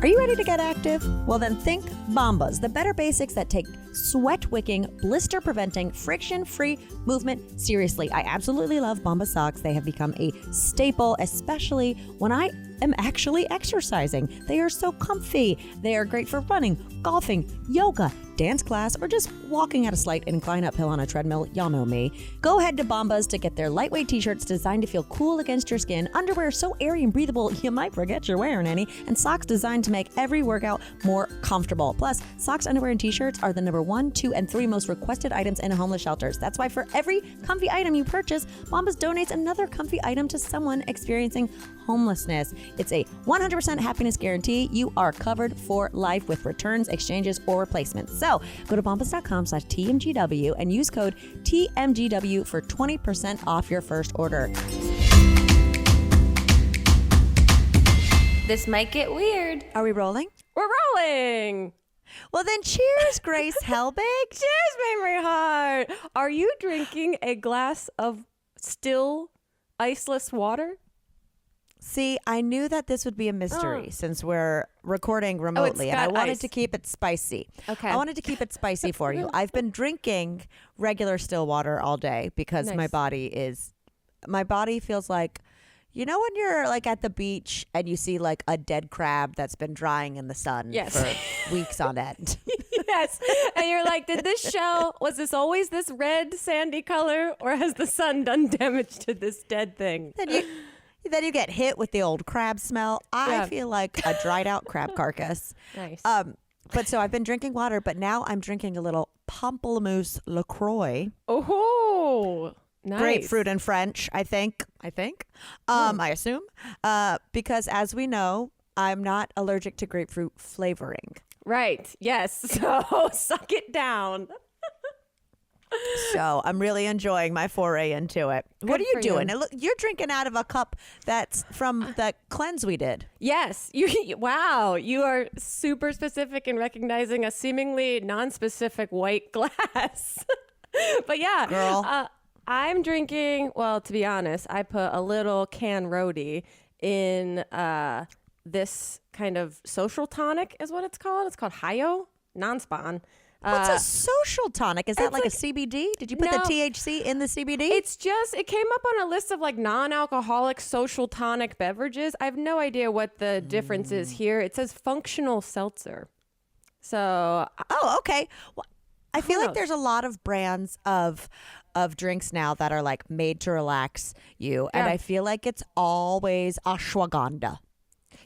Are you ready to get active? Well, then think Bombas, the better basics that take sweat-wicking, blister-preventing, friction-free movement seriously. I absolutely love Bombas socks. They have become a staple, especially when I am actually exercising. They are so comfy. They are great for running, golfing, yoga, dance class, or just walking at a slight incline uphill on a treadmill. Y'all know me. Go ahead to Bombas to get their lightweight t-shirts designed to feel cool against your skin, underwear so airy and breathable you might forget you're wearing any, and socks designed to make every workout more comfortable. Plus, socks, underwear, and t-shirts are the number 1, 2, and 3 most requested items in homeless shelters. That's why for every comfy item you purchase, Bombas donates another comfy item to someone experiencing homelessness. It's a 100% happiness guarantee. You are covered for life with returns, exchanges, or replacements. So go to bombas.com/TMGW and use code TMGW for 20% off your first order. This might get weird. Are we rolling? We're rolling. Well, then cheers, Grace Helbig. Cheers, Mamrie Hart. Are you drinking a glass of still iceless water? See, I knew that this would be a mystery since we're recording remotely, and I wanted to keep it spicy. Okay. I wanted to keep it spicy for you. I've been drinking regular still water all day because my body feels like, you know, when you're like at the beach and you see like a dead crab that's been drying in the sun for weeks on end. Yes. And you're like, did this shell, was this always this red sandy color, or has the sun done damage to this dead thing? Then you get hit with the old crab smell. I feel like a dried out crab carcass. Nice. But so I've been drinking water, but now I'm drinking a little pamplemousse LaCroix. Oh, nice. Grapefruit in French, I think. I assume. Because as we know, I'm not allergic to grapefruit flavoring. Right. Yes. So suck it down. So I'm really enjoying my foray into it. What are you doing? You're drinking out of a cup that's from the cleanse we did. Yes. Wow. You are super specific in recognizing a seemingly non-specific white glass. But yeah. Girl. I'm drinking, well, to be honest, I put a little can roadie in this kind of social tonic is what it's called. It's called Hyo, non-spawn. What's a social tonic? Is that like a CBD? Did you put the THC in the CBD? It came up on a list of like non-alcoholic social tonic beverages. I have no idea what the difference is here. It says functional seltzer. So. Oh, okay. Well, I feel like there's a lot of brands of drinks now that are like made to relax you. And I feel like it's always ashwagandha.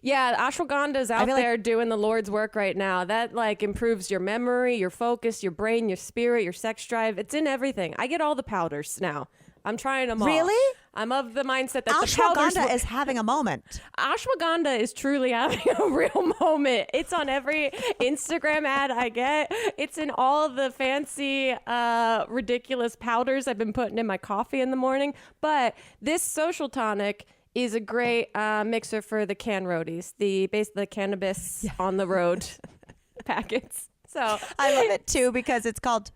Yeah, ashwagandha's out there doing the Lord's work right now. That like improves your memory, your focus, your brain, your spirit, your sex drive. It's in everything. I get all the powders now. I'm trying them all. Really? I'm of the mindset that ashwagandha is having a moment. Ashwagandha is truly having a real moment. It's on every Instagram ad I get. It's in all the fancy, ridiculous powders I've been putting in my coffee in the morning. But this social tonic is a great mixer for the can roadies, the cannabis on the road packets. So I love it too because it's called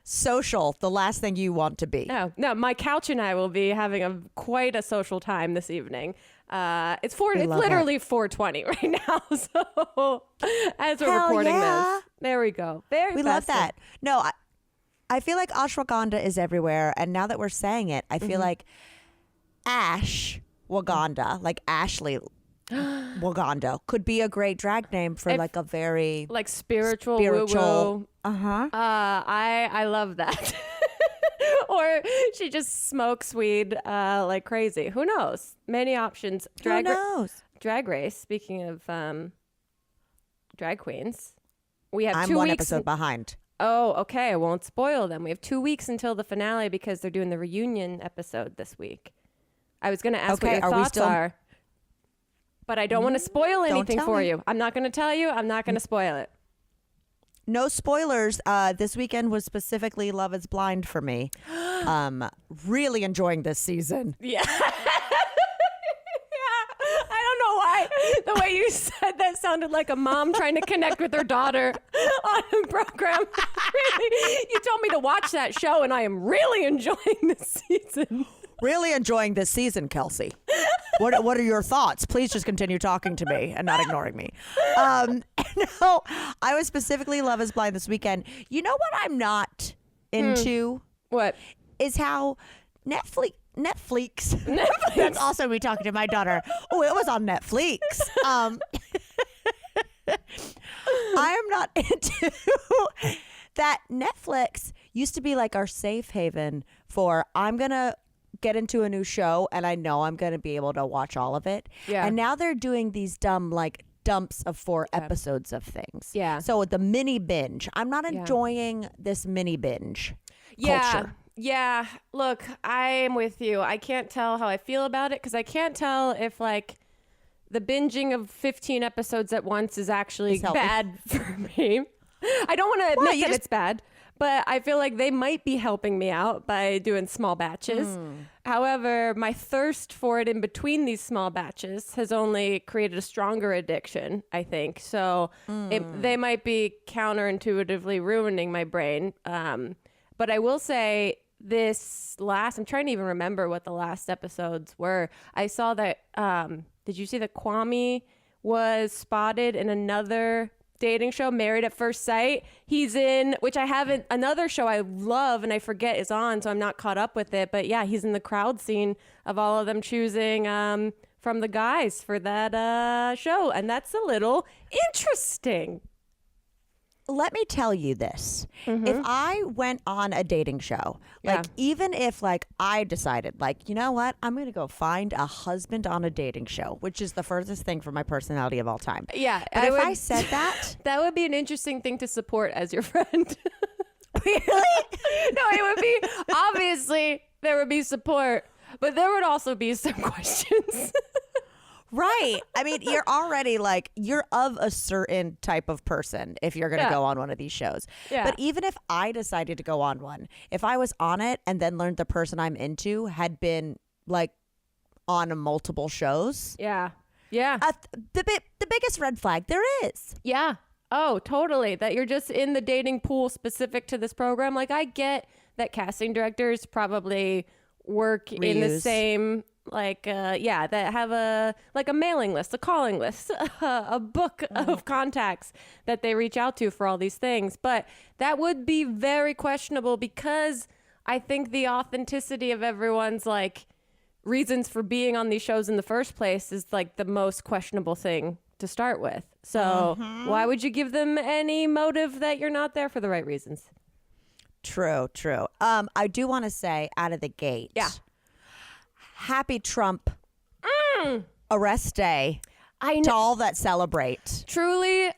social, the last thing you want to be. No, my couch and I will be having quite a social time this evening. It's literally 4:20 right now. So as we're recording this, there we go. We love that. No, I feel like ashwagandha is everywhere, and now that we're saying it, I feel like Ashwagandha, like Ashley Waganda, could be a great drag name for like a very like spiritual. Woo-woo. I love that. Or she just smokes weed like crazy. Who knows? Many options. Who knows? Drag Race. Speaking of drag queens, we have 2 weeks. I'm one episode behind. Oh, okay. I won't spoil them. We have 2 weeks until the finale because they're doing the reunion episode this week. I was going to ask what your thoughts are, but I don't want to spoil anything for you. I'm not going to tell you. I'm not going to spoil it. No spoilers. This weekend was specifically Love is Blind for me. Really enjoying this season. Yeah. I don't know why the way you said that sounded like a mom trying to connect with her daughter on a program. Really, you told me to watch that show, and I am really enjoying this season. Really enjoying this season, Kelsey. What are your thoughts? Please just continue talking to me and not ignoring me. No, I was specifically Love is Blind this weekend. You know what I'm not into? What? Is how Netflix. That's also me talking to my daughter. Oh, it was on Netflix. I am not into that. Netflix used to be like our safe haven for I'm going to get into a new show and I know I'm going to be able to watch all of it. Yeah. And now they're doing these dumb like dumps of 4 episodes of things. Yeah. So the mini binge. I'm not enjoying this mini binge culture. Yeah. Look, I'm with you. I can't tell how I feel about it because I can't tell if like the binging of 15 episodes at once is actually bad for me. I don't want to admit that it's bad, but I feel like they might be helping me out by doing small batches. However, my thirst for it in between these small batches has only created a stronger addiction, I think. So they might be counterintuitively ruining my brain. But I will say I'm trying to even remember what the last episodes were. I saw that, did you see that Kwame was spotted in another dating show, Married at First Sight? He's in, which I haven't, another show I love and I forget is on, so I'm not caught up with it. But yeah, he's in the crowd scene of all of them choosing from the guys for that show. And that's a little interesting. Let me tell you this. If I went on a dating show, like even if like I decided like, you know what, I'm going to go find a husband on a dating show, which is the furthest thing from my personality of all time. Yeah. But if I said that, that would be an interesting thing to support as your friend. Really? No, it would be, obviously there would be support, but there would also be some questions. Right. I mean, you're already like, you're of a certain type of person if you're going to go on one of these shows. Yeah. But even if I decided to go on one, if I was on it and then learned the person I'm into had been like on multiple shows. Yeah. Yeah. The biggest red flag there is. Yeah. Oh, totally. That you're just in the dating pool specific to this program. Like I get that casting directors probably work in the same that have a mailing list, a calling list, a book of contacts that they reach out to for all these things. But that would be very questionable because I think the authenticity of everyone's like reasons for being on these shows in the first place is like the most questionable thing to start with. So why would you give them any motive that you're not there for the right reasons? True. I do want to say out of the gate. Yeah. Happy Trump arrest day to all that celebrate. Truly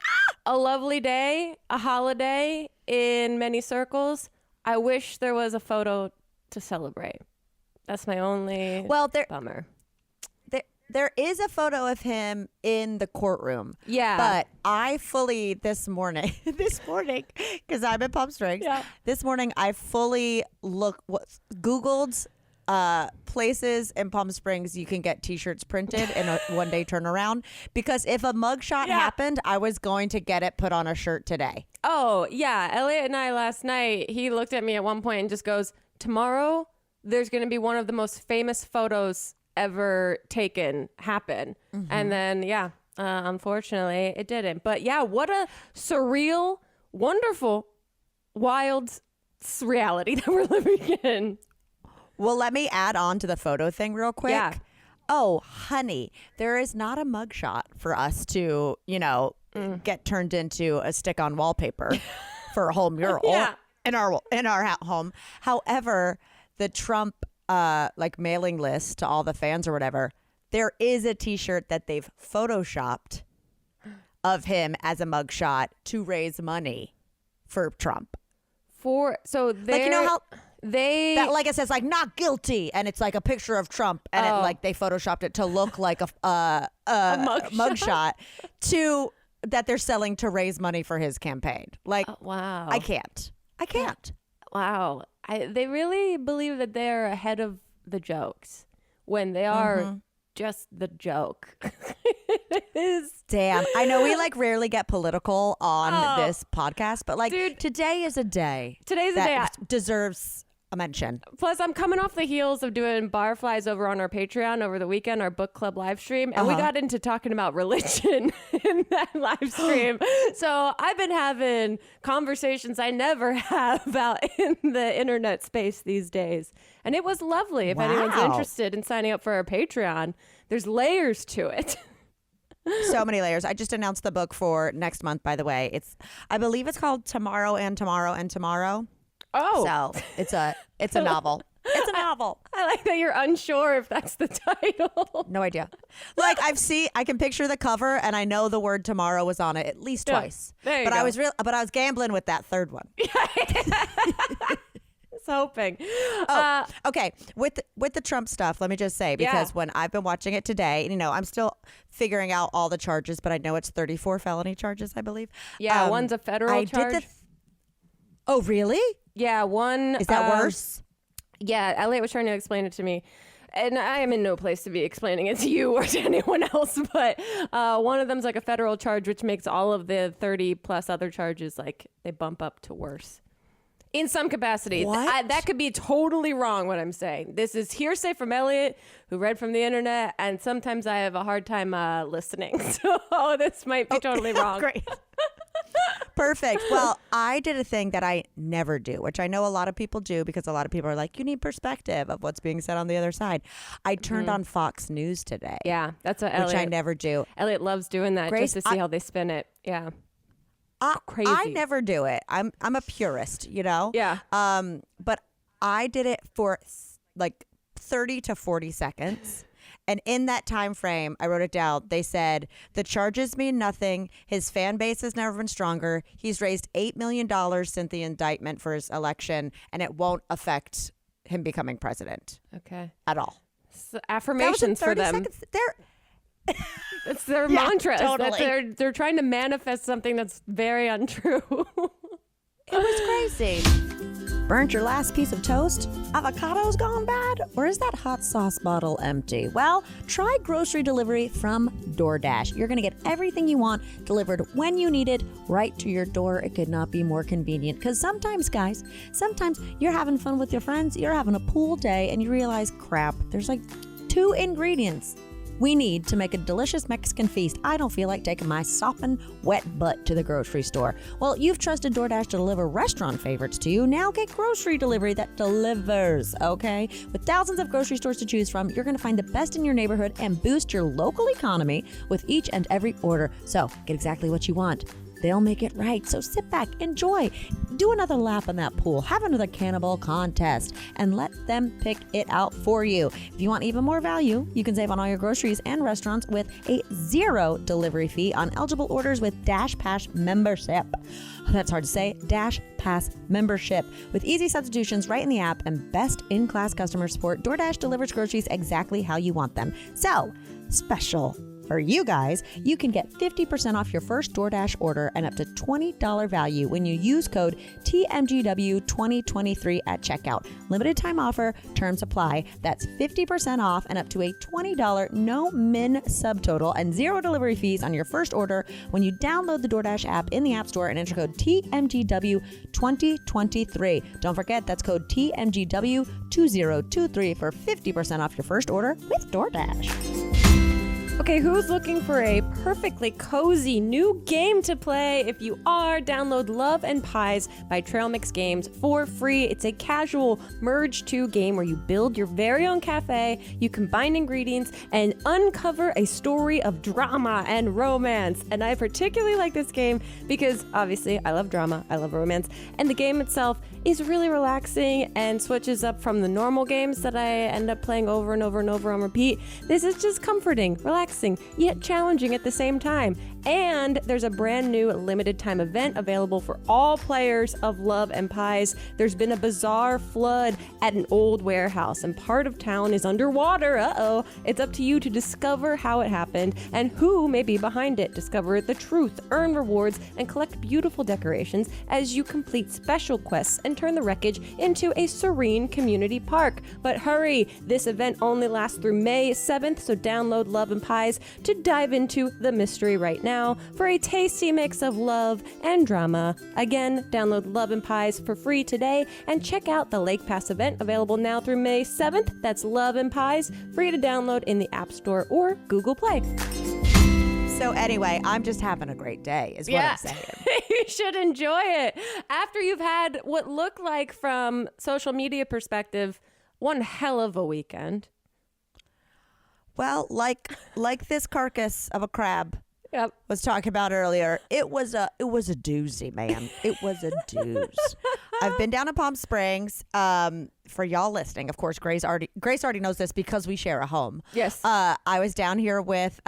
a lovely day, a holiday in many circles. I wish there was a photo to celebrate. That's my only bummer. There is a photo of him in the courtroom. Yeah. But I fully this morning, because I'm in Palm Springs, this morning I fully Googled places in Palm Springs you can get t-shirts printed in a one-day turnaround, because if a mugshot happened, I was going to get it put on a shirt today. Oh, yeah. Elliot and I last night, he looked at me at one point and just goes, tomorrow there's going to be one of the most famous photos ever taken happen. And then, unfortunately it didn't. But yeah, what a surreal, wonderful, wild reality that we're living in. Well, let me add on to the photo thing real quick. Yeah. Oh, honey, there is not a mugshot for us to, get turned into a stick-on wallpaper for a whole mural in our home. However, the Trump mailing list to all the fans or whatever, there is a T-shirt that they've photoshopped of him as a mugshot to raise money for Trump. It says like not guilty, and it's like a picture of Trump, and they photoshopped it to look like a mugshot to that they're selling to raise money for his campaign. Like, wow, I can't. Wow, they really believe that they're ahead of the jokes when they are just the joke. It is. Damn. I know we rarely get political on this podcast, but dude, today is a day. Today's a day deserves a mention. Plus, I'm coming off the heels of doing Barflies over on our Patreon over the weekend, our book club live stream, and we got into talking about religion in that live stream. So I've been having conversations I never have about in the internet space these days. And it was lovely. If anyone's interested in signing up for our Patreon, there's layers to it. So many layers. I just announced the book for next month, by the way. I believe it's called Tomorrow and Tomorrow and Tomorrow. Oh. So it's a novel. It's a novel. I like that you're unsure if that's the title. No idea. Like I can picture the cover and I know the word tomorrow was on it at least twice. There you but go. I was gambling with that third one. Hoping. Okay. With the Trump stuff, let me just say, because when I've been watching it today, I'm still figuring out all the charges, but I know it's 34 felony charges, I believe. Yeah, one's a federal charge. Oh, really? Yeah, one. Is that worse? Yeah, Elliot was trying to explain it to me. And I am in no place to be explaining it to you or to anyone else, but one of them's like a federal charge, which makes all of the 30 plus other charges, like they bump up to worse. In some capacity. What? That could be totally wrong what I'm saying. This is hearsay from Elliot, who read from the internet, and sometimes I have a hard time listening. So this might be totally wrong. Great. Perfect. Well, I did a thing that I never do, which I know a lot of people do because a lot of people are like, you need perspective of what's being said on the other side. I turned on Fox News today. Yeah, that's what Elliot. Which I never do. Elliot loves doing that, Grace, just to see how they spin it. Yeah. Crazy. I never do it. I'm a purist, Yeah. But I did it for like 30 to 40 seconds. And in that time frame, I wrote it down. They said, the charges mean nothing. His fan base has never been stronger. He's raised $8 million since the indictment for his election, and it won't affect him becoming president. Okay. At all. So affirmations for them. Seconds. It's their mantra. Totally. They're trying to manifest something that's very untrue. It was crazy. Burnt your last piece of toast? Avocado's gone bad? Or is that hot sauce bottle empty? Well, try grocery delivery from DoorDash. You're going to get everything you want delivered when you need it, right to your door. It could not be more convenient. Because sometimes, guys, you're having fun with your friends, you're having a pool day, and you realize, crap, there's like 2 ingredients we need to make a delicious Mexican feast. I don't feel like taking my sopping wet butt to the grocery store. Well, you've trusted DoorDash to deliver restaurant favorites to you. Now get grocery delivery that delivers, okay? With thousands of grocery stores to choose from, you're going to find the best in your neighborhood and boost your local economy with each and every order. So get exactly what you want. They'll make it right. So sit back, enjoy, do another lap in that pool, have another cannibal contest, and let them pick it out for you. If you want even more value, you can save on all your groceries and restaurants with a 0 delivery fee on eligible orders with Dash Pass membership. That's hard to say. Dash Pass membership. With easy substitutions right in the app and best-in-class customer support, DoorDash delivers groceries exactly how you want them. So, special for you guys, you can get 50% off your first DoorDash order and up to $20 value when you use code TMGW2023 at checkout. Limited time offer, terms apply. That's 50% off and up to a $20 no-min subtotal and 0 delivery fees on your first order when you download the DoorDash app in the App Store and enter code TMGW2023. Don't forget, that's code TMGW2023 for 50% off your first order with DoorDash. Okay, who's looking for a perfectly cozy new game to play? If you are, download Love and Pies by Trail Mix Games for free. It's a casual Merge 2 game where you build your very own cafe, you combine ingredients, and uncover a story of drama and romance. And I particularly like this game because, obviously, I love drama, I love romance, and the game itself is really relaxing and switches up from the normal games that I end up playing over and over and over on repeat. This is just comforting, relaxing, yet challenging at the same time. And there's a brand new limited time event available for all players of Love and Pies. There's been a bizarre flood at an old warehouse and part of town is underwater. Uh-oh. It's up to you to discover how it happened and who may be behind it. Discover the truth, earn rewards, and collect beautiful decorations as you complete special quests and turn the wreckage into a serene community park. But hurry, this event only lasts through May 7th, so download Love and Pies pies to dive into the mystery right now for a tasty mix of love and drama. Again, download Love and Pies for free today and check out the Lake Pass event available now through May 7th. That's Love and Pies, free to download in the App Store or Google Play. So anyway, I'm just having a great day is what I'm saying. You should enjoy it. After you've had what looked like, from social media perspective, one hell of a weekend. Well, like this carcass of a crab Yep. was talking about earlier, it was a doozy, man. It was a doozy. I've been down in Palm Springs. For y'all listening, of course, Grace already knows this because we share a home. Yes. I was down here with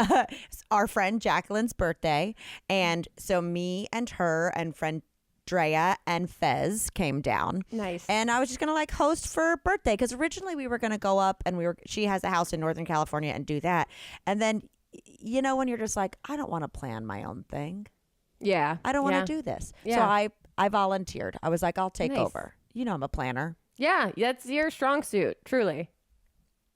our friend Jacqueline's birthday, and so me and her and friend Drea and Fez came down. Nice. And I was just gonna host for her birthday, because originally we were gonna go up and she has a house in Northern California and do that, and then when you're just like, I don't want to plan my own thing. Yeah. I don't want to do this. Yeah. So I volunteered. I was like, I'll take Nice. over. I'm a planner. Yeah, that's your strong suit, truly.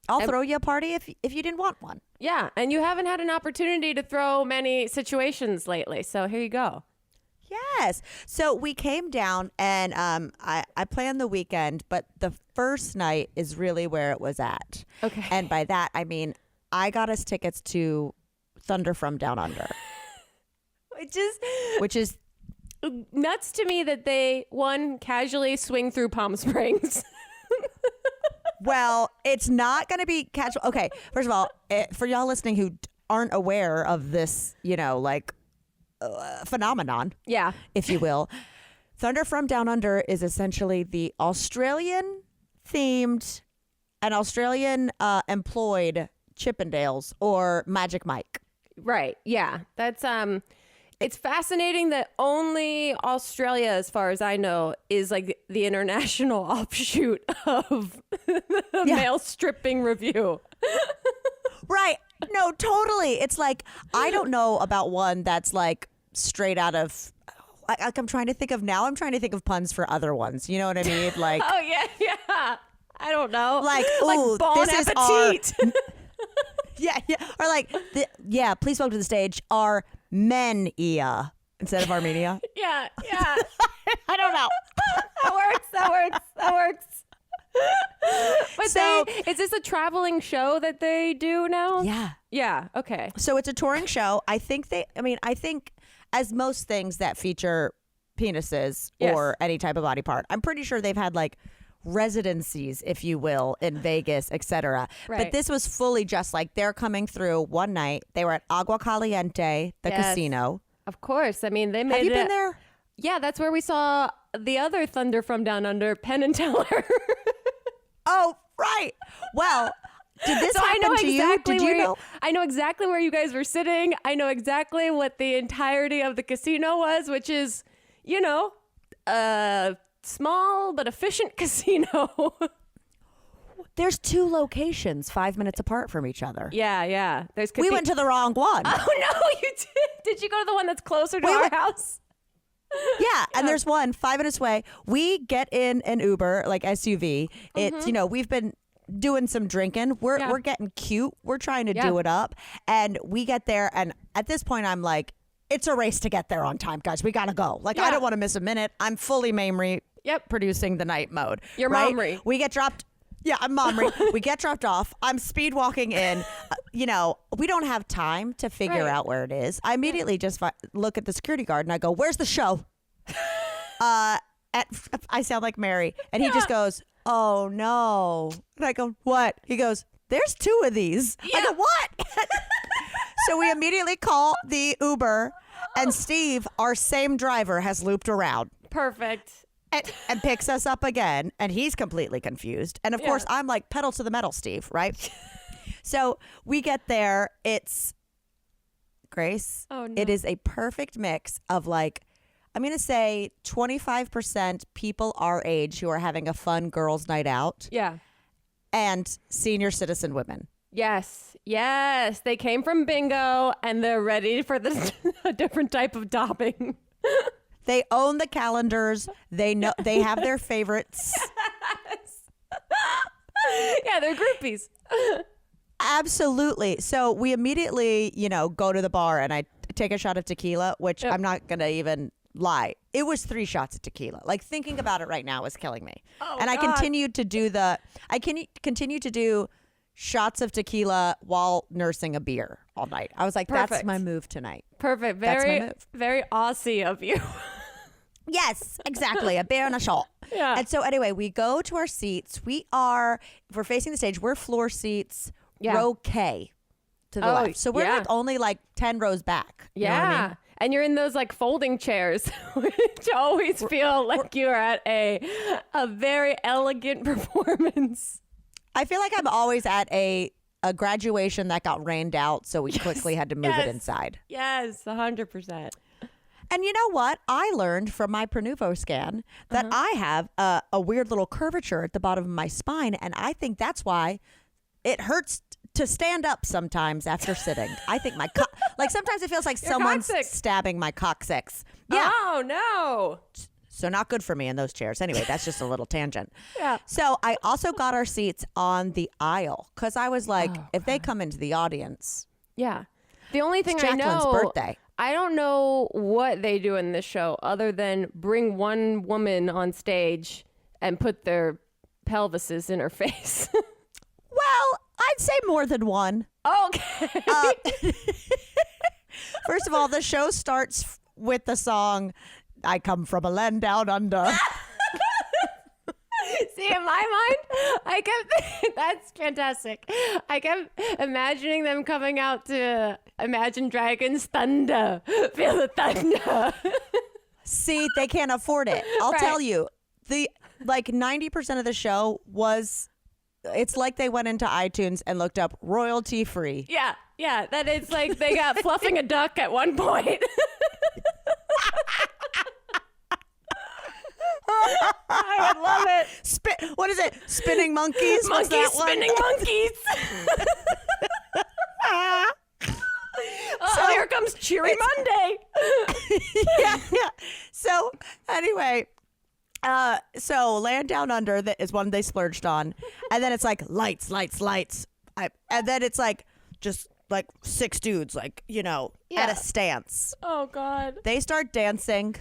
I'll throw you a party if you didn't want one. Yeah, and you haven't had an opportunity to throw many situations lately, so here you go. Yes. So we came down, and I planned the weekend, but the first night is really where it was at. Okay. And by that, I mean, I got us tickets to Thunder from Down Under. Which is nuts to me that they, casually swing through Palm Springs. Well, it's not going to be casual. Okay, first of all, for y'all listening who aren't aware of this, phenomenon, Yeah. if you will, Thunder from Down Under is essentially the Australian-themed and Australian employed Chippendales or Magic Mike. Right. Yeah. That's it's fascinating that only Australia, as far as I know, is like the international offshoot of the male stripping review. Right. No, totally. It's like, I don't know about one that's like straight out of, I'm trying to think of puns for other ones. You know what I mean? Like, Oh yeah. I don't know. Like, like ooh, Bon this is our- Appetit. yeah. Or like, please welcome to the stage Armenia instead of Armenia. Yeah. I don't know. That works. But So- is this a traveling show that they do now? Yeah. Yeah. Okay. So it's a touring show. I think as most things that feature penises Yes. or any type of body part, I'm pretty sure they've had like residencies, if you will, in Vegas, etc. Right. But this was fully just like they're coming through one night. They were at Agua Caliente, the Yes. casino. Of course. I mean, they made Have you it. been there? Yeah, that's where we saw the other Thunder from Down Under, Penn and Teller. Oh, right. Well, did this So I happen know to exactly you? Did you know? I know exactly where you guys were sitting. I know exactly what the entirety of the casino was, which is, a small but efficient casino. There's two locations 5 minutes apart from each other. Yeah. There's We went to the wrong one. Oh no, you did. Did you go to the one that's closer to We our went- house? Yeah, and there's one 5 minutes away. We get in an Uber, like SUV. It's we've been doing some drinking. We're getting cute. We're trying to do it up, and we get there. And at this point, I'm like, it's a race to get there on time, guys. We gotta go. Like, I don't want to miss a minute. I'm fully Mamrie. Yep. Producing the night mode. You're right? Mamrie. We get dropped. Yeah, I'm Mamrie. We get dropped off. I'm speed walking in. We don't have time to figure out where it is. I immediately just look at the security guard and I go, "Where's the show?" I sound like Mary, and he just goes, "Oh no!" And I go, "What?" He goes, "There's two of these." I go, "What?" So we immediately call the Uber, and Steve, our same driver, has looped around. Perfect. And picks us up again, and he's completely confused. And of course, I'm like, pedal to the metal, Steve, right? So we get there. It's Grace. Oh, no. It is a perfect mix of like, I'm going to say 25% people our age who are having a fun girls' night out Yeah. and senior citizen women. Yes. They came from bingo and they're ready for a different type of topping. They own the calendars. They know they have their favorites. Yeah, they're groupies. Absolutely. So we immediately, go to the bar and I take a shot of tequila, which I'm not going to even lie. It was 3 shots of tequila. Like thinking about it right now is killing me. Oh, and I God. continued to do continue to do shots of tequila while nursing a beer all night. I was like, that's Perfect. my move tonight. Perfect. That's my Very, move. very Aussie of you. Yes, exactly. A beer and a shot. Yeah. And so anyway, we go to our seats. We're facing the stage. We're floor seats, row K to the left. So we're like only like 10 rows back. You know what I mean? And you're in those like folding chairs, which always feel like you're at a very elegant performance. I feel like I'm always at a graduation that got rained out, so we quickly had to move it inside. Yes, 100%. And you know what? I learned from my Pronuvo scan that I have a weird little curvature at the bottom of my spine, and I think that's why it hurts to stand up sometimes after sitting. I think my like sometimes it feels like someone's coccyx. stabbing my coccyx. Yeah. Oh, no. So not good for me in those chairs. Anyway, that's just a little tangent. Yeah. So I also got our seats on the aisle because I was like, if they come into the audience, Yeah. The only thing it's I Jacqueline's know, birthday. I don't know what they do in this show other than bring one woman on stage and put their pelvises in her face. Well, I'd say more than one. Okay. First of all, the show starts with the song, I Come From a Land Down Under. See, in my mind, that's fantastic. I kept imagining them coming out to Imagine Dragons Thunder. Feel the thunder. See, they can't afford it. I'll Right. tell you, the 90% of the show was, it's like they went into iTunes and looked up royalty free. Yeah. That it's like they got fluffing a duck at one point. I would love it. What is it? Spinning monkeys? What's Monkeys that one? spinning monkeys. So- Here comes Cheery Monday. yeah. So anyway, so Land Down Under that is one they splurged on, and then it's like lights, and then it's like just like 6 dudes, like at a stance. Oh God. They start dancing.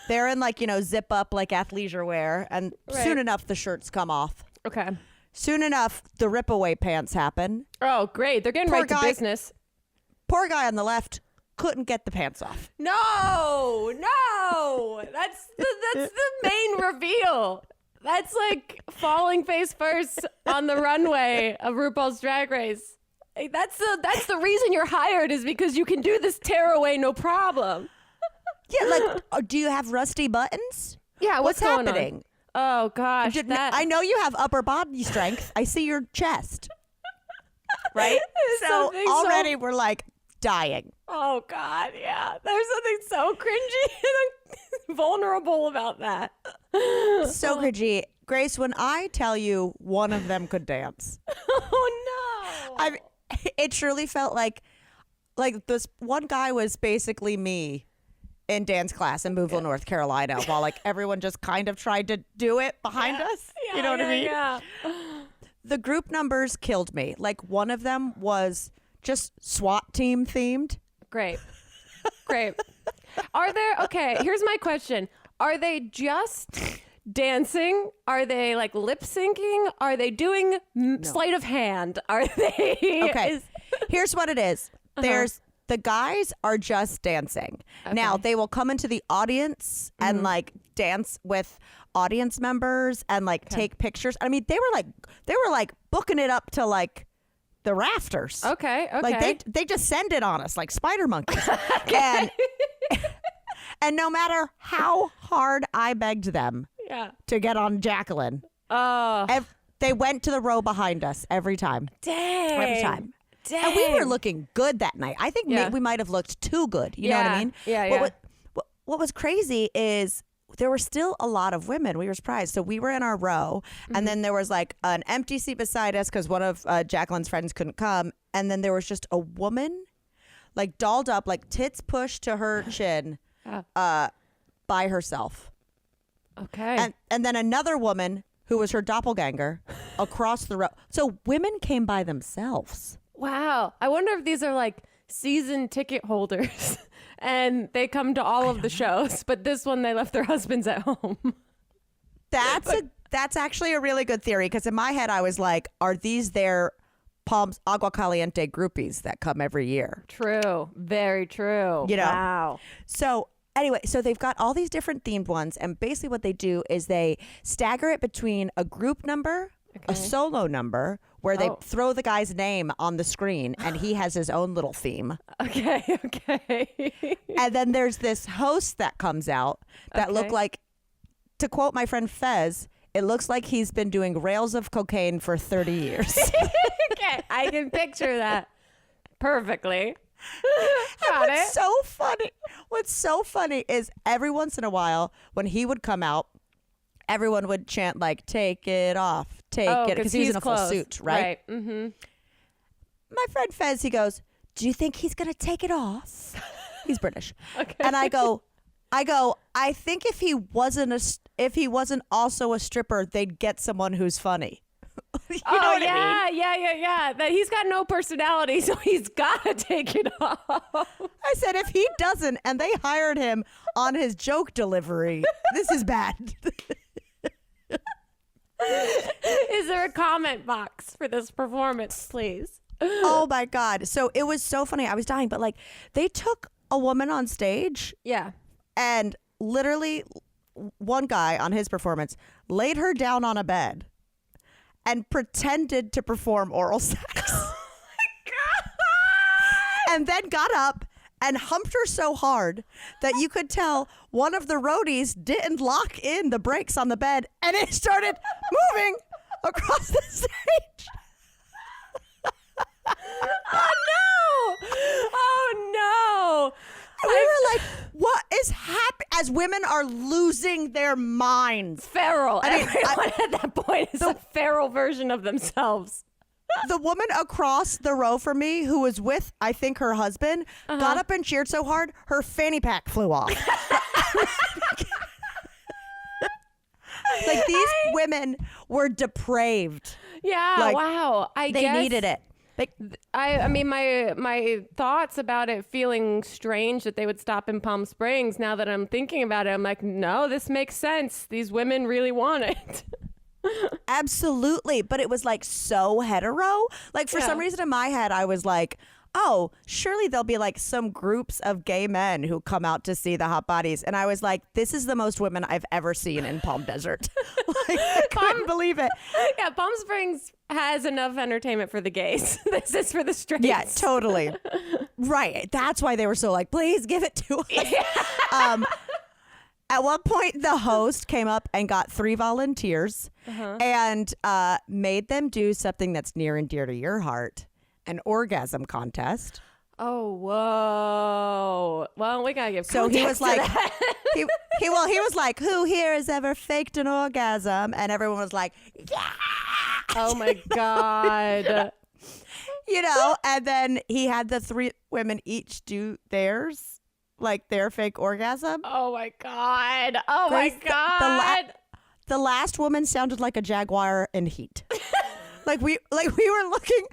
They're in like zip up like athleisure wear, and soon enough the shirts come off. Okay. Soon enough the rip away pants happen. Oh great, they're getting Poor right to guy. business. Poor guy on the left couldn't get the pants off. No, that's the main reveal. That's like falling face first on the runway of RuPaul's Drag Race. Like, that's the reason you're hired, is because you can do this tearaway no problem. Yeah, like do you have rusty buttons? Yeah, what's going happening? On? Oh gosh, I know you have upper body strength. I see your chest. Right? So Something so- already we're like dying. Oh God, yeah. There's something so cringy and vulnerable about that. So cringy. Grace, when I tell you one of them could dance, Oh no. it truly felt like this one guy was basically me in dance class in Boonville, North Carolina, while like everyone just kind of tried to do it behind us. You know what I mean? Yeah. The group numbers killed me. Like one of them was just SWAT team themed. Great. Okay, here's my question. Are they just dancing? Are they like lip syncing? Are they doing sleight of hand? Are they? Okay. Here's what it is. There's the guys are just dancing. Okay. Now they will come into the audience and like dance with audience members and like take pictures. I mean, they were like booking it up to like the rafters. Okay. Like they just send it on us like spider monkeys. And no matter how hard I begged them to get on Jacqueline, they went to the row behind us every time. Dang. Every time. Dang. And we were looking good that night. I think we might have looked too good. You know what I mean? Yeah. What was crazy is there were still a lot of women. We were surprised. So we were in our row, and then there was like an empty seat beside us because one of Jacqueline's friends couldn't come. And then there was just a woman, like dolled up, like tits pushed to her chin, by herself. Okay. And then another woman who was her doppelganger, across the road. So women came by themselves. Wow. I wonder if these are like season ticket holders and they come to all of the shows, but this one they left their husbands at home. That's actually a really good theory, because in my head I was like, are these their Palms Agua Caliente groupies that come every year? True. Very true. You know? Wow. So anyway, so they've got all these different themed ones, and basically what they do is they stagger it between a group number, a solo number, where they throw the guy's name on the screen and he has his own little theme. Okay. And then there's this host that comes out that look like, to quote my friend Fez, it looks like he's been doing rails of cocaine for 30 years. Okay, I can picture that perfectly. What's so funny is every once in a while when he would come out, everyone would chant like, take it off, take it, because he was in a full suit, right? Mm-hmm. My friend Fez, he goes, do you think he's gonna take it off? He's British. Okay. And I go, I think if he wasn't also a stripper, they'd get someone who's funny. You know what I mean? Yeah. That he's got no personality, so he's gotta take it off. I said, if he doesn't, and they hired him on his joke delivery, this is bad. Is there a comment box for this performance, please? Oh my God. So it was so funny. I was dying, but like they took a woman on stage. Yeah. And literally one guy on his performance laid her down on a bed and pretended to perform oral sex. Oh my God. And then got up and humped her so hard that you could tell one of the roadies didn't lock in the brakes on the bed, and it started moving across the stage. Oh no. We were like, what is happening? As women are losing their minds. Feral. Everyone at that point is a feral version of themselves. The woman across the row from me, who was with, I think, her husband, got up and cheered so hard, her fanny pack flew off. Like, these women were depraved. Yeah, like, wow. They needed it. I mean, my thoughts about it feeling strange that they would stop in Palm Springs, now that I'm thinking about it, I'm like, no, this makes sense. These women really want it. Absolutely. But it was like so hetero. Like, for some reason in my head, I was like, oh, surely there'll be like some groups of gay men who come out to see the hot bodies. And I was like, this is the most women I've ever seen in Palm Desert. Like, I couldn't believe it. Yeah, Palm Springs has enough entertainment for the gays. This is for the straights. Yeah, totally. Right. That's why they were so like, please give it to us. Yeah. At one point, the host came up and got 3 volunteers and made them do something that's near and dear to your heart. An orgasm contest. Oh, whoa. Well, we gotta give So he was like, that. he was like, who here has ever faked an orgasm? And everyone was like, yeah. Oh my God. You know, and then he had the 3 women each do theirs, like their fake orgasm. Oh my God. Oh Grace, my God. The last woman sounded like a jaguar in heat. Like we were looking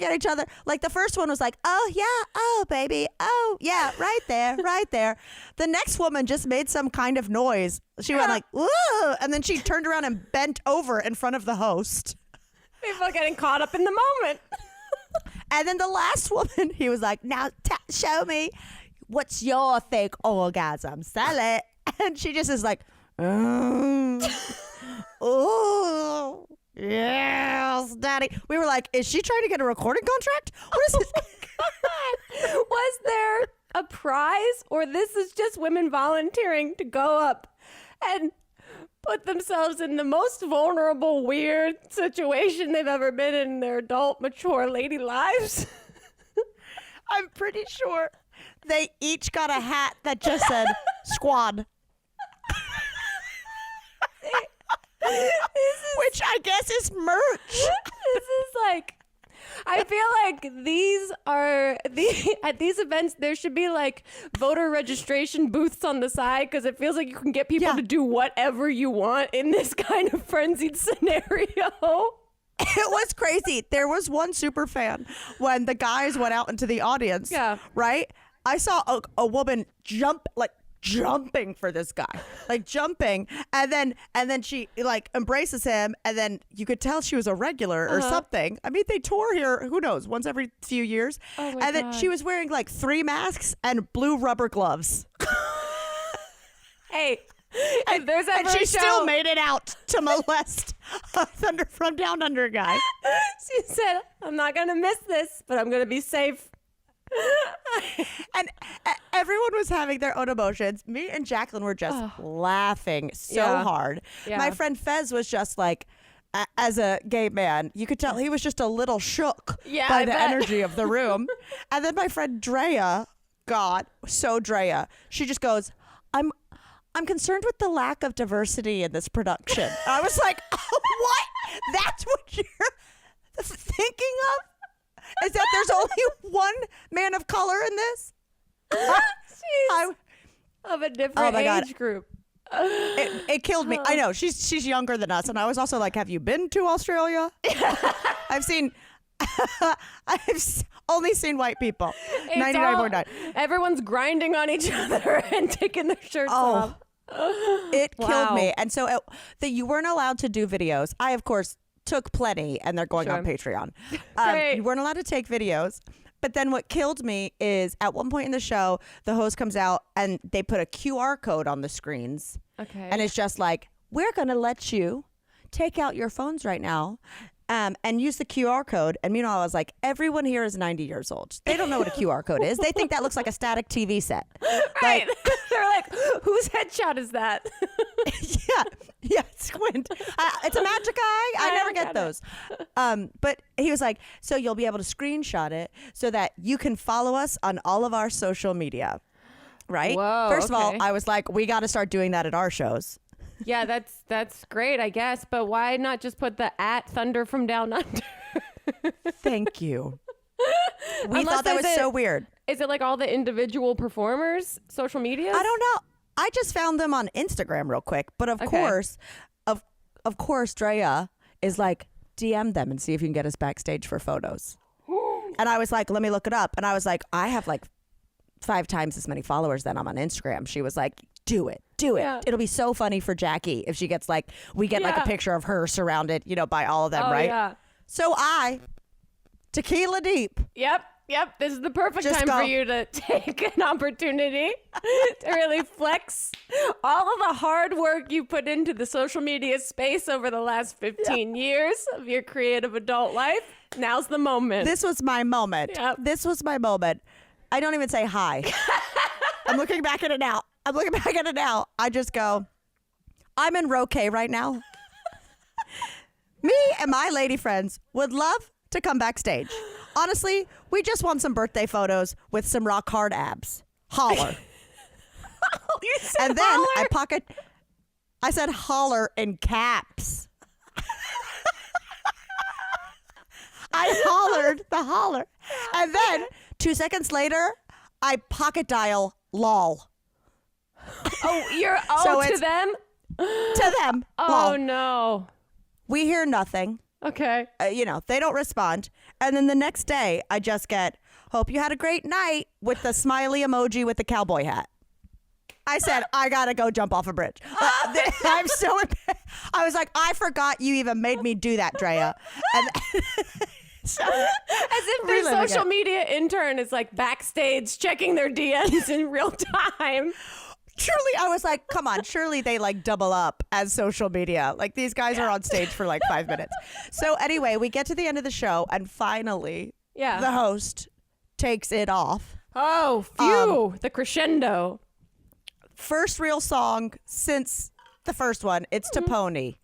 at each other. Like the first one was like, oh yeah, oh baby, oh yeah, right there. The next woman just made some kind of noise. She went like, whoa, and then she turned around and bent over in front of the host. People getting caught up in the moment. And then the last woman, he was like, now show me, what's your fake orgasm? Sell it. And she just is like, oh. Yes, daddy. We were like, is she trying to get a recording contract? What is this? God. Was there a prize, or this is just women volunteering to go up and put themselves in the most vulnerable, weird situation they've ever been in their adult, mature lady lives? I'm pretty sure they each got a hat that just said squad. Which I guess is merch. This is like, I feel like at these events there should be like voter registration booths on the side because it feels like you can get people to do whatever you want in this kind of frenzied scenario. It was crazy. There was one super fan when the guys went out into the audience. Yeah. Right? I saw a woman jumping for this guy, like jumping, and then she like embraces him, and then you could tell she was a regular or something. I mean, they tour here, who knows, once every few years. Oh my God. Then she was wearing like 3 masks and blue rubber gloves. Hey, and she still made it out to molest a Thunder from Down Under guy. She said, "I'm not gonna miss this, but I'm gonna be safe." And everyone was having their own emotions. Me and Jacqueline were just laughing so hard. Yeah. My friend Fez was just like, as a gay man, you could tell he was just a little shook by the energy of the room. And then my friend Drea, Drea, she just goes, I'm concerned with the lack of diversity in this production. I was like, what? That's what you're thinking of? Is that there's only one man of color in this? Of a different age group. It killed me. I know she's younger than us, and I was also like, "Have you been to Australia?" I've only seen white people. 99.9. Everyone's grinding on each other and taking their shirts off. It killed me. And so that you weren't allowed to do videos. I, of course, took plenty, and they're going on Patreon. You weren't allowed to take videos. But then what killed me is at one point in the show, the host comes out and they put a QR code on the screens. Okay. And it's just like, we're going to let you take out your phones right now and use the QR code. And meanwhile, I was like, everyone here is 90 years old. They don't know what a QR code is. They think that looks like a static TV set. Right. They're like, whose headshot is that? Yeah, squint. It's a magic eye. I never get those. But he was like, so you'll be able to screenshot it so that you can follow us on all of our social media. Right? Whoa, First of all, I was like, we got to start doing that at our shows. Yeah, that's great, I guess. But why not just put the @Thunder from Down Under? Thank you. We thought that was so weird. Is it like all the individual performers' social media? I don't know. I just found them on Instagram real quick. But of course, Drea is like, DM them and see if you can get us backstage for photos. And I was like, let me look it up. And I was like, I have like 5 times as many followers than I'm on Instagram. She was like, do it. Yeah. It'll be so funny for Jackie if she gets like, we get like a picture of her surrounded, by all of them, right? Yeah. So tequila deep. Yep. This is the perfect time for you to take an opportunity to really flex all of the hard work you put into the social media space over the last 15 years of your creative adult life. Now's the moment. This was my moment. Yep. This was my moment. I don't even say hi. I'm looking back at it now. I just go, I'm in Roque right now. Me and my lady friends would love to come backstage. Honestly, we just want some birthday photos with some rock hard abs. Holler. You said and then holler? I said holler in caps. I hollered the holler. And then 2 seconds later, I pocket dial lol. To them? To them. Oh, lol. No. We hear nothing. Okay. They don't respond. And then the next day, I just get, hope you had a great night with the smiley emoji with the cowboy hat. I said, I got to go jump off a bridge. I'm so, I was like, I forgot you even made me do that, Drea. And so, as if their social media intern is like backstage checking their DMs in real time. Truly, I was like, come on, surely they like double up as social media. Like these guys are on stage for like 5 minutes. So anyway, we get to the end of the show and finally the host takes it off. Oh, phew, the crescendo. First real song since the first one. It's to Pony.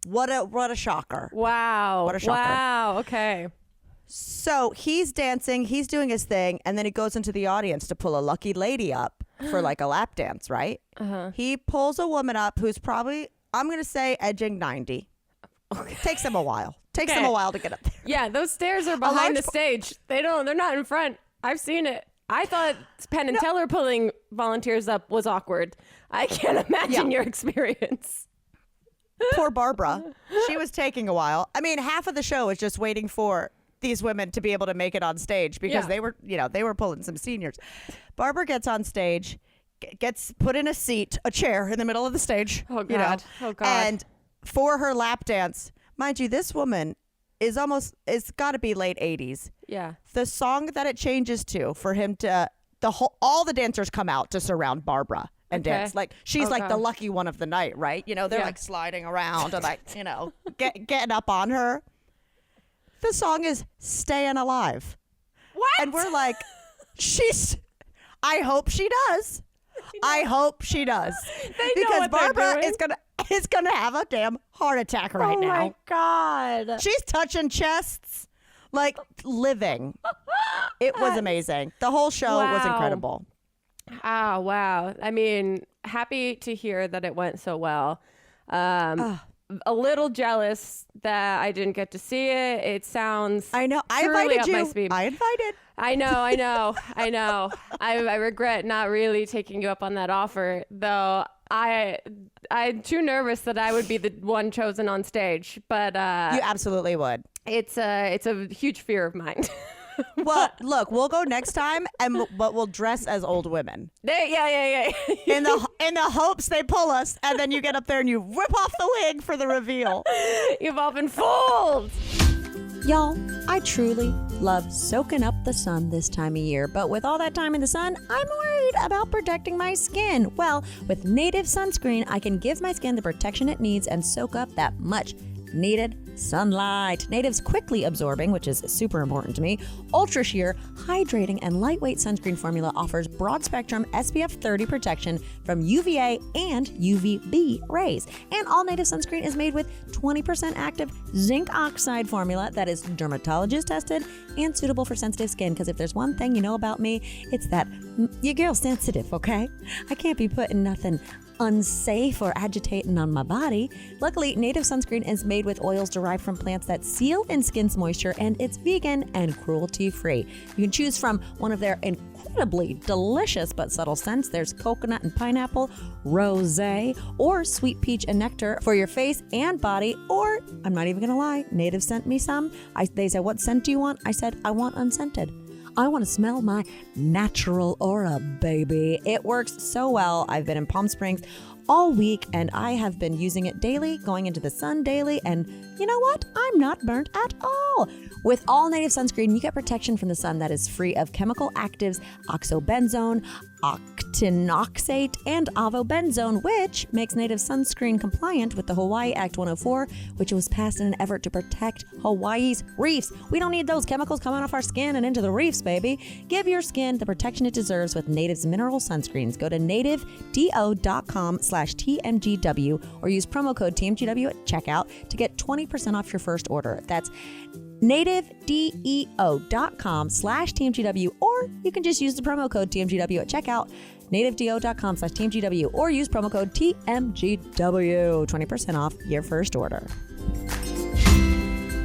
What a shocker. Wow. What a shocker. Wow, okay. So he's dancing, he's doing his thing, and then he goes into the audience to pull a lucky lady up for like a lap dance, right? Uh-huh. He pulls a woman up who's probably, I'm going to say, edging 90. Okay. Takes him a while. Takes them a while to get up there. Yeah, those stairs are behind the stage. They're not in front. I've seen it. I thought Penn and Teller pulling volunteers up was awkward. I can't imagine your experience. Poor Barbara. She was taking a while. I mean, half of the show is just waiting for these women to be able to make it on stage because they were pulling some seniors. Barbara gets on stage, gets put in a chair in the middle of the stage. Oh, God. And for her lap dance, mind you, this woman is it's got to be late 80s. Yeah. The song that it changes to for him to, all the dancers come out to surround Barbara and dance. Like, she's like the lucky one of the night, right? They're like sliding around and like, getting up on her. The song is Staying Alive. What? And we're like, I hope she does. I hope she does. Because Barbara is gonna have a damn heart attack right now. Oh my God. She's touching chests, like living. It was amazing. The whole show was incredible. Oh, wow. I mean, happy to hear that it went so well. A little jealous that I didn't get to see it. It sounds I know. I truly invited up you. my speed. I invited. I know. I regret not really taking you up on that offer, though. I'm too nervous that I would be the one chosen on stage, but You absolutely would. It's a huge fear of mine. Well, look, we'll go next time, but we'll dress as old women. Yeah. In the hopes they pull us, and then you get up there and you rip off the wig for the reveal. You've all been fooled. Y'all, I truly love soaking up the sun this time of year, but with all that time in the sun, I'm worried about protecting my skin. Well, with Native Sunscreen, I can give my skin the protection it needs and soak up that much needed sunlight. Native's quickly absorbing, which is super important to me, ultra sheer, hydrating, and lightweight sunscreen formula offers broad spectrum SPF 30 protection from UVA and UVB rays. And all Native sunscreen is made with 20% active zinc oxide formula that is dermatologist tested and suitable for sensitive skin. Because if there's one thing you know about me, it's that your girl's sensitive, okay? I can't be putting nothing unsafe or agitating on my body. Luckily, Native Sunscreen is made with oils derived from plants that seal in skin's moisture, and it's vegan and cruelty-free. You can choose from one of their incredibly delicious but subtle scents. There's coconut and pineapple, rosé, or sweet peach and nectar for your face and body. Or, I'm not even gonna lie, Native sent me some. They said, what scent do you want? I said, I want unscented. I want to smell my natural aura, baby. It works so well. I've been in Palm Springs all week, and I have been using it daily, going into the sun daily, and you know what? I'm not burnt at all. With all Native Sunscreen, you get protection from the sun that is free of chemical actives, oxybenzone, octinoxate, and avobenzone, which makes Native Sunscreen compliant with the Hawaii Act 104, which was passed in an effort to protect Hawaii's reefs. We don't need those chemicals coming off our skin and into the reefs, baby. Give your skin the protection it deserves with Native's mineral sunscreens. Go to nativedo.com/TMGW or use promo code TMGW at checkout to get 20% off your first order. That's nativedeo.com/TMGW, or you can just use the promo code TMGW at checkout. nativedeo.com/TMGW, or use promo code TMGW. 20% off your first order.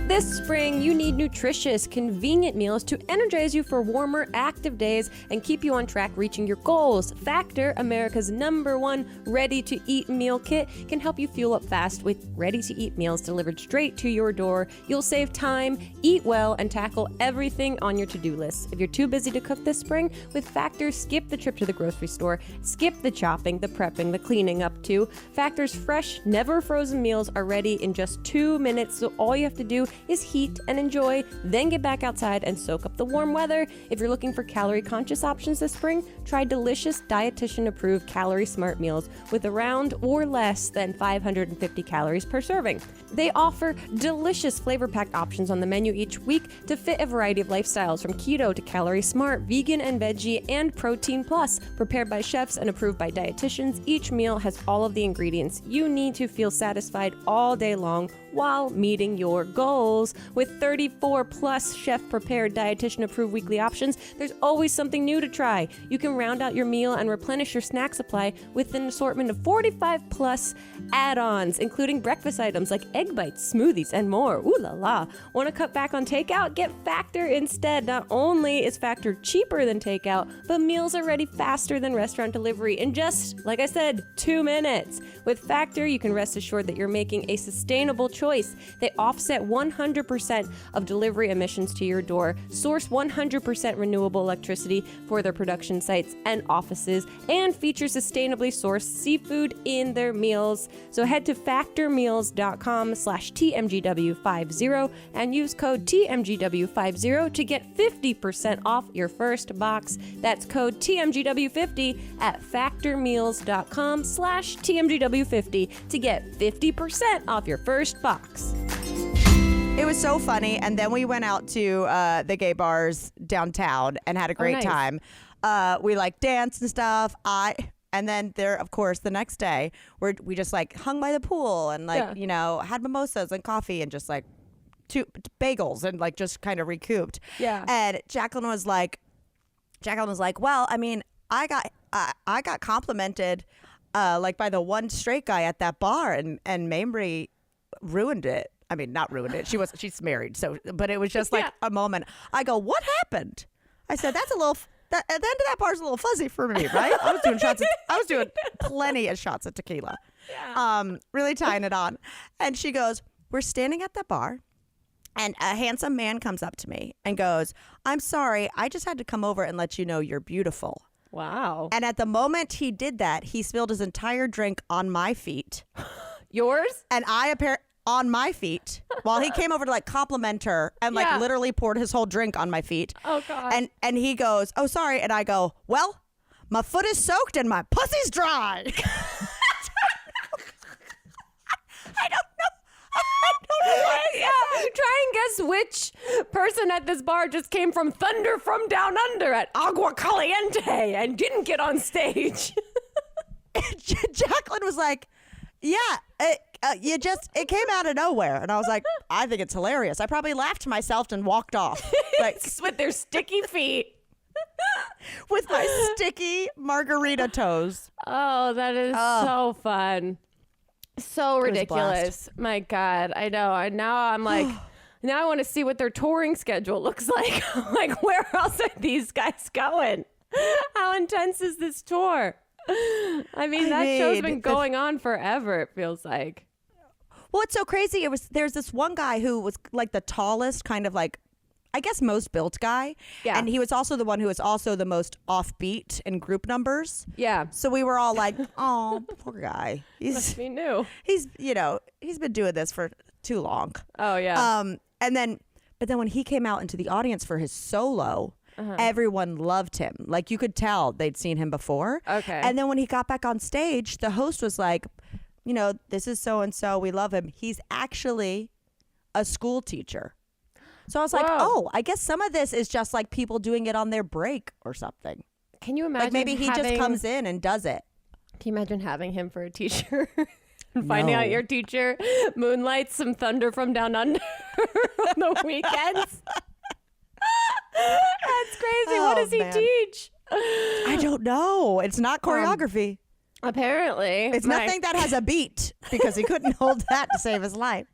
This spring, you need nutritious, convenient meals to energize you for warmer, active days and keep you on track reaching your goals. Factor, America's #1 ready-to-eat meal kit, can help you fuel up fast with ready-to-eat meals delivered straight to your door. You'll save time, eat well, and tackle everything on your to-do list. If you're too busy to cook this spring, with Factor, skip the trip to the grocery store, skip the chopping, the prepping, the cleaning up too. Factor's fresh, never frozen meals are ready in just 2 minutes, so all you have to do is heat and enjoy, then get back outside and soak up the warm weather. If you're looking for calorie-conscious options this spring, try delicious dietitian-approved Calorie Smart meals with around or less than 550 calories per serving. They offer delicious flavor-packed options on the menu each week to fit a variety of lifestyles, from keto to Calorie Smart, vegan and veggie, and protein plus. Prepared by chefs and approved by dietitians, each meal has all of the ingredients you need to feel satisfied all day long while meeting your goals. With 34 plus chef prepared, dietitian approved weekly options, there's always something new to try. You can round out your meal and replenish your snack supply with an assortment of 45 plus add-ons, including breakfast items like egg bites, smoothies, and more. Ooh la la. Want to cut back on takeout? Get Factor instead. Not only is Factor cheaper than takeout, but meals are ready faster than restaurant delivery in just, like I said, 2 minutes. With Factor, you can rest assured that you're making a sustainable choice. They offset 100% of delivery emissions to your door, source 100% renewable electricity for their production sites and offices, and feature sustainably sourced seafood in their meals. So head to factormeals.com/TMGW50 and use code TMGW50 to get 50% off your first box. That's code TMGW50 at factormeals.com/TMGW50 to get 50% off your first box. It was so funny. And then we went out to the gay bars downtown and had a great nice. time. We like danced and stuff. And then there, of course, the next day, we just like hung by the pool and like, you know, had mimosas and coffee and just like 2 bagels and like just kind of recouped. Yeah. And Jacqueline was like, well, I mean, I got complimented like by the one straight guy at that bar, and Mamrie ruined it. I mean, not ruined it. She's married, so but it was just like a moment. I go, what happened? I said, that's a little. At the end of that bar's a little fuzzy for me, right? I was doing shots. I was doing plenty of shots of tequila, really tying it on. And she goes, we're standing at the bar, and a handsome man comes up to me and goes, I'm sorry, I just had to come over and let you know you're beautiful. Wow. And at the moment he did that, he spilled his entire drink on my feet. Yours? And on my feet while he came over to like compliment her and like literally poured his whole drink on my feet. Oh God. And he goes, oh, sorry. And I go, well, my foot is soaked and my pussy's dry. I don't know. Try and guess which person at this bar just came from Thunder from Down Under at Agua Caliente and didn't get on stage. Jacqueline was like, yeah, it came out of nowhere. And I was like, I think it's hilarious. I probably laughed to myself and walked off. Like with their sticky feet. With my sticky margarita toes. Oh, that is so fun. So ridiculous. My God. I know. And now I'm like, now I want to see what their touring schedule looks like. Like, where else are these guys going? How intense is this tour? I mean, that show's been going on forever, it feels like. Well, it's so crazy. There's this one guy who was like the tallest, kind of like, I guess, most built guy. Yeah. And he was also the one who was also the most offbeat in group numbers. Yeah. So we were all like, oh, poor guy. Must be new. He's been doing this for too long. Oh, yeah. But then when he came out into the audience for his solo, everyone loved him. Like, you could tell they'd seen him before. Okay. And then when he got back on stage, the host was like, you know, this is so-and-so. We love him. He's actually a school teacher. So I was like, oh, I guess some of this is just like people doing it on their break or something. Can you imagine? Like maybe he just comes in and does it. Can you imagine having him for a teacher? And finding out your teacher moonlights some Thunder from Down Under on the weekends? That's crazy. What does he teach? I don't know. It's not choreography. Apparently. It's nothing that has a beat, because he couldn't hold that to save his life.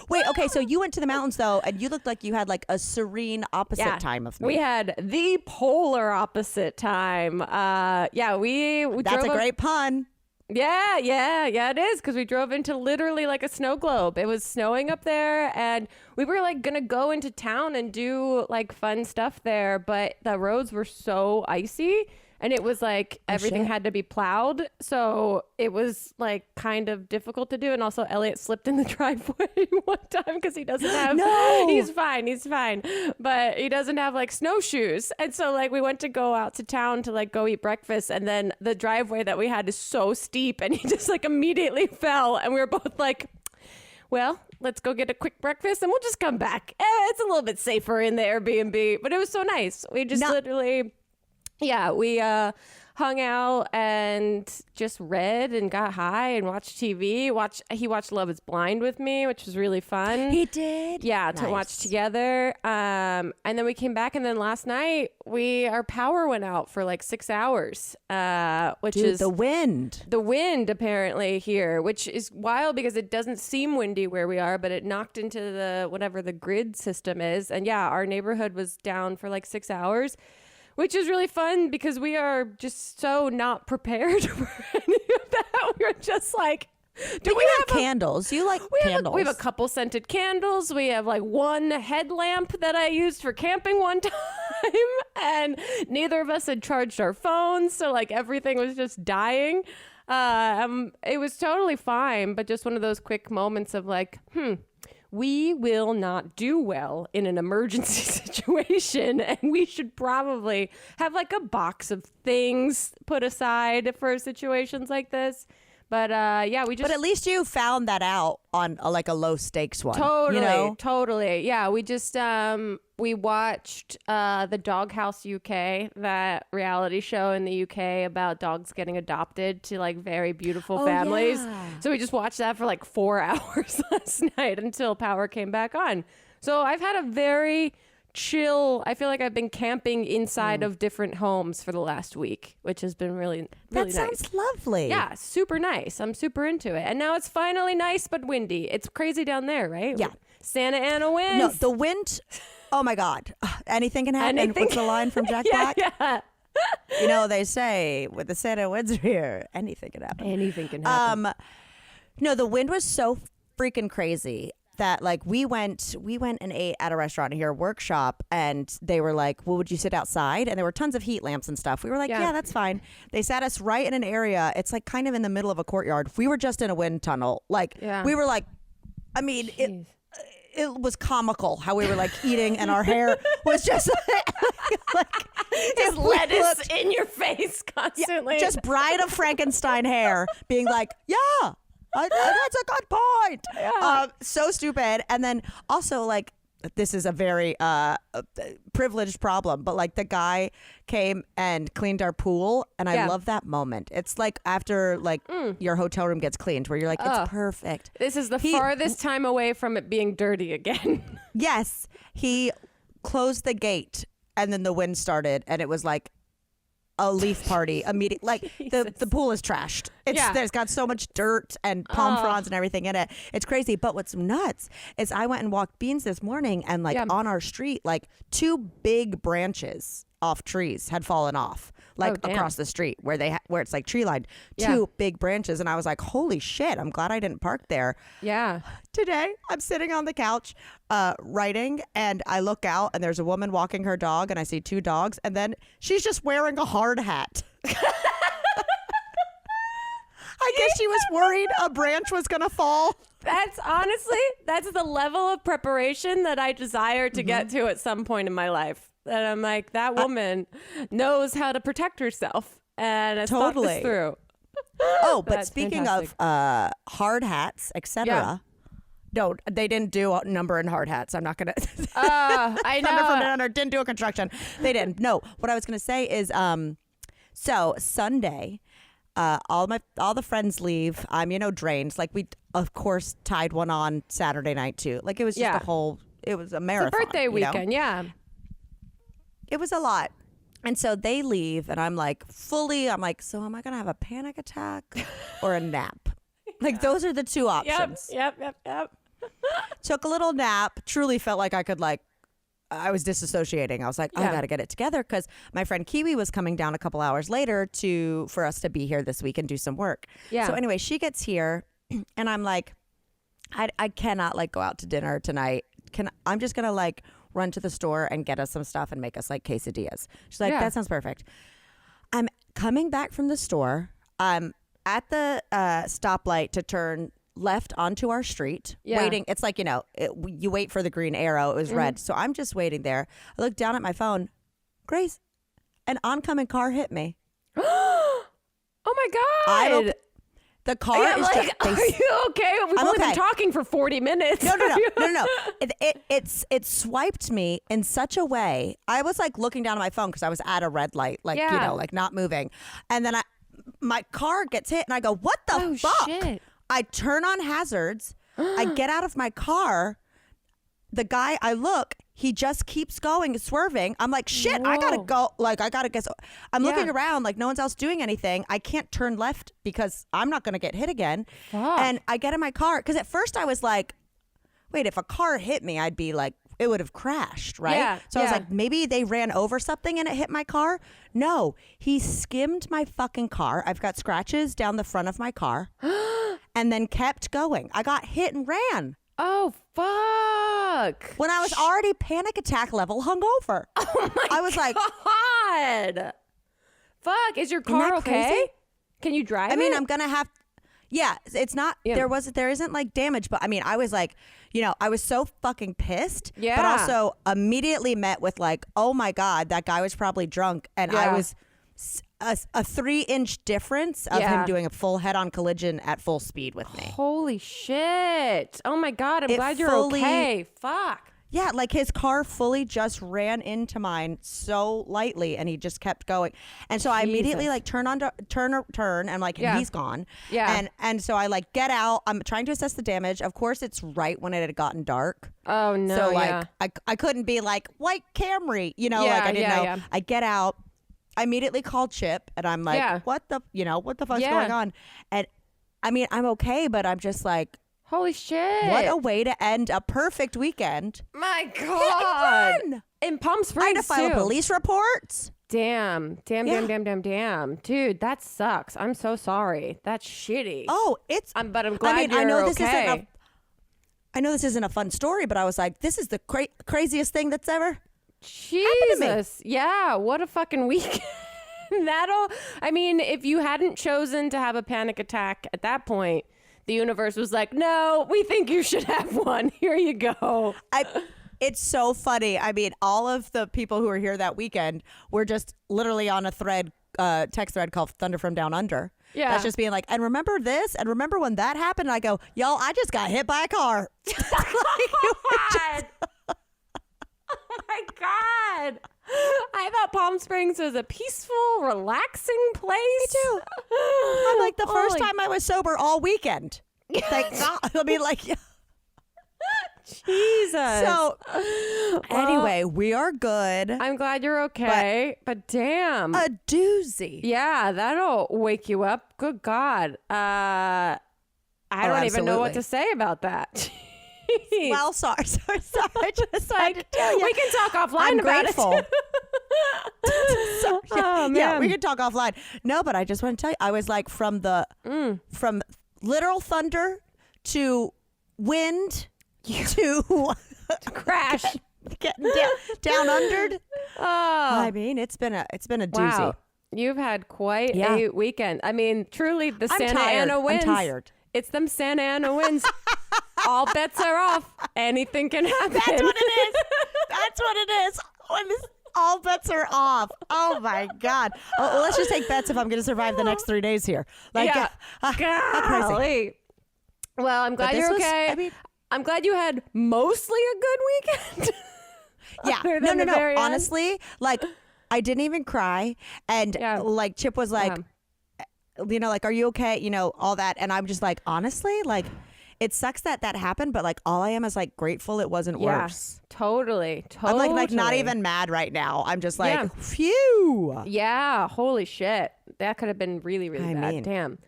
Wait, okay, so you went to the mountains, though, and you looked like you had like a serene opposite time of me. We had the polar opposite time. We That's a great pun. Yeah, it is, because we drove into literally like a snow globe. It was snowing up there, and we were like gonna go into town and do like fun stuff there, but the roads were so icy. And it was like everything had to be plowed. So it was like kind of difficult to do. And also Elliot slipped in the driveway one time because he doesn't have, he's fine. But he doesn't have like snowshoes. And so like we went to go out to town to like go eat breakfast. And then the driveway that we had is so steep, and he just like immediately fell. And we were both like, well, let's go get a quick breakfast and we'll just come back. It's a little bit safer in the Airbnb. But it was so nice. We just literally... Yeah, we hung out and just read and got high and watched TV. He watched Love is Blind with me, which was really fun. He did? Yeah, Nice. to watch together. And then we came back, and then last night our power went out for like 6 hours, which Dude, is the wind. the wind apparently here, which is wild because it doesn't seem windy where we are, but it knocked into the whatever the grid system is. And yeah, our neighborhood was down for like 6 hours. Which is really fun because we are just so not prepared for any of that. We're just like, Do we have candles? You like candles? We have a couple scented candles. We have like one headlamp that I used for camping one time. And neither of us had charged our phones. So like everything was just dying. It was totally fine. But just one of those quick moments of like, we will not do well in an emergency situation, and we should probably have like a box of things put aside for situations like this. But we just. But at least you found that out on like a low stakes one. Totally, you know? totally. Yeah, we just we watched the Doghouse UK, that reality show in the UK about dogs getting adopted to like very beautiful families. Yeah. So we just watched that for like 4 hours last night until power came back on. So I've had a very chill. I feel like I've been camping inside of different homes for the last week, which has been really That nice. sounds lovely. Yeah, super nice. I'm super into it. And now it's finally nice but windy. It's crazy down there, right? Yeah. Santa Ana winds. No, the wind. Oh my God. Anything can happen. Anything What's the line from Jack yeah, Black? yeah. You know, they say with the Santa winds are here, anything can happen. Anything can happen. No, the wind was so freaking crazy that like we went and ate at a restaurant here, Workshop, and they were like, well, would you sit outside? And there were tons of heat lamps and stuff. We were like, yeah, that's fine. They sat us right in an area. It's like kind of in the middle of a courtyard. We were just in a wind tunnel. Like we were like, I mean, it was comical how we were like eating and our hair was just like just lettuce in your face constantly. Yeah, just Bride of Frankenstein hair being like, yeah. That's a good point. Yeah. So stupid. And then also like, this is a very privileged problem, but like the guy came and cleaned our pool, and I love that moment. It's like after like your hotel room gets cleaned where you're like, it's perfect. This is the farthest time away from it being dirty again. Yes. He closed the gate and then the wind started and it was like a leaf party immediately. Like the pool is trashed. There's got so much dirt and palm fronds and everything in it. It's crazy. But what's nuts is I went and walked beans this morning, and like on our street, like 2 big branches off trees had fallen off, like across the street where where it's like tree lined. 2 big branches, and I was like, holy shit! I'm glad I didn't park there. Yeah. Today, I'm sitting on the couch writing, and I look out, and there's a woman walking her dog, and I see 2 dogs, and then she's just wearing a hard hat. I guess she was worried a branch was going to fall. That's the level of preparation that I desire to get to at some point in my life. That I'm like, that woman knows how to protect herself and has thought this through. Oh, but speaking of hard hats, etc. No, they didn't do a number in hard hats. I'm not going to. I know. Didn't do a construction. They didn't. No, what I was going to say is, so Sunday, all the friends leave. I'm, drained. Like we, of course, tied one on Saturday night too. Like it was just it was a marathon. The birthday weekend, It was a lot. And so they leave, and I'm like, so am I going to have a panic attack or a nap? Like, those are the 2 options. Yep. Took a little nap, truly felt like I was disassociating. I was like, I got to get it together, because my friend Kiwi was coming down a couple hours later for us to be here this week and do some work. Yeah. So anyway, she gets here, and I'm like, I cannot like go out to dinner tonight. I'm just going to like run to the store and get us some stuff and make us like quesadillas. She's like, that sounds perfect. I'm coming back from the store. I'm at the stoplight to turn left onto our street, waiting. It's like, you wait for the green arrow. It was red. So I'm just waiting there. I look down at my phone. Grace, an oncoming car hit me. Oh my God. The car Yeah, is like, just. are you okay? We've only been talking for 40 minutes. No. It swiped me in such a way. I was like looking down at my phone because I was at a red light, like like not moving, and then my car gets hit, and I go, "What the fuck?" Shit. I turn on hazards. I get out of my car. The guy, I look, he just keeps going, swerving. I'm like, shit, I gotta go. Like, I gotta guess. I'm looking around like no one's else doing anything. I can't turn left because I'm not gonna get hit again. Fuck. And I get in my car because at first I was like, wait, if a car hit me, I'd be like, it would have crashed, right? Yeah, so I was like, maybe they ran over something and it hit my car. No, he skimmed my fucking car. I've got scratches down the front of my car and then kept going. I got hit and ran. Oh, fuck. When I was already panic attack level hungover. Oh, my I was like, God. Fuck. Is your car okay? Crazy? Can you drive it? I mean, I'm going to have, it's not, there isn't like damage, but I mean, I was like, I was so fucking pissed, but also immediately met with like, oh my God, that guy was probably drunk. And I was a 3-inch difference of him doing a full head-on collision at full speed with me. Holy shit. Oh my God. I'm glad you're okay. Fuck. Yeah, like his car fully just ran into mine so lightly, and he just kept going. And so I immediately like turn, and like he's gone. Yeah. And so I like get out. I'm trying to assess the damage. Of course, it's right when it had gotten dark. Oh no. So like I couldn't be like white Camry, like I didn't know. Yeah. I get out. I immediately called Chip, and I'm like, what the fuck's going on? And I mean, I'm okay, but I'm just like, holy shit. what a way to end a perfect weekend. My God. In Palm Springs, I had to file police reports. Damn. Dude, that sucks. I'm so sorry. That's shitty. Oh, but I'm glad you're okay. I know this isn't a fun story, but I was like, this is the craziest thing that's ever Jesus. Yeah, what a fucking weekend. I mean, if you hadn't chosen to have a panic attack at that point, the universe was like, no, we think you should have one. Here you go. It's so funny. I mean, all of the people who were here that weekend were just literally on a text thread called Thunder from Down Under. Yeah. That's just being like, and remember this? And remember when that happened? And I go, y'all, I just got hit by a car. Oh my God. I thought Palm Springs was a peaceful, relaxing place. Me too. I'm like, the first time I was sober all weekend. Thank God. I mean, like, Jesus. So, anyway, we are good. I'm glad you're okay, but damn. A doozy. Yeah, that'll wake you up. Good God. I don't even know what to say about that. Well, sorry. I just had to tell you. We can talk offline I'm about grateful. it. Oh, man. Yeah, we can talk offline. No, but I just want to tell you, I was like from literal thunder to wind to crash, getting down undered. Oh, I mean, it's been a doozy. Wow. You've had quite a weekend. I mean, truly, the Santa Ana winds. I'm tired. It's them Santa Ana winds. All bets are off. Anything can happen. That's what it is. When all bets are off. Oh my God. Well, let's just take bets if I'm going to survive the next 3 days here. Like, crazy. Well, I'm glad you're okay. I'm glad you had mostly a good weekend. Yeah. No. Honestly, like, I didn't even cry. And like Chip was like, like, are you okay? All that. And I'm just like, honestly, like, it sucks that happened, but like all I am is like grateful it wasn't worse. Totally. I'm like not even mad right now. I'm just like, phew. Yeah. Holy shit. That could have been really, really bad. Damn.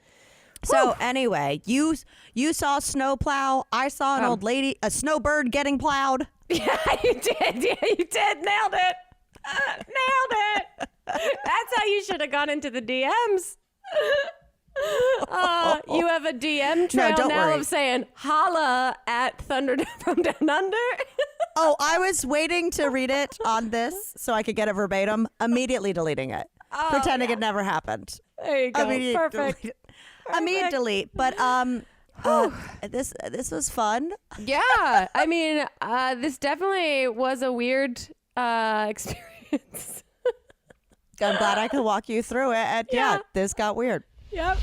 So anyway, you saw snowplow. I saw an old lady, a snowbird getting plowed. Yeah, you did. Yeah, you did. Nailed it. Nailed it. That's how you should have gone into the DMs. You have a DM trail now of saying holla at Thunder from Down Under. Oh, I was waiting to read it on this so I could get it verbatim, immediately deleting it. Pretending it never happened. There you go. Perfect. Immediate delete. But this was fun. Yeah. I mean, this definitely was a weird experience. I'm glad I could walk you through it. And this got weird. Yep.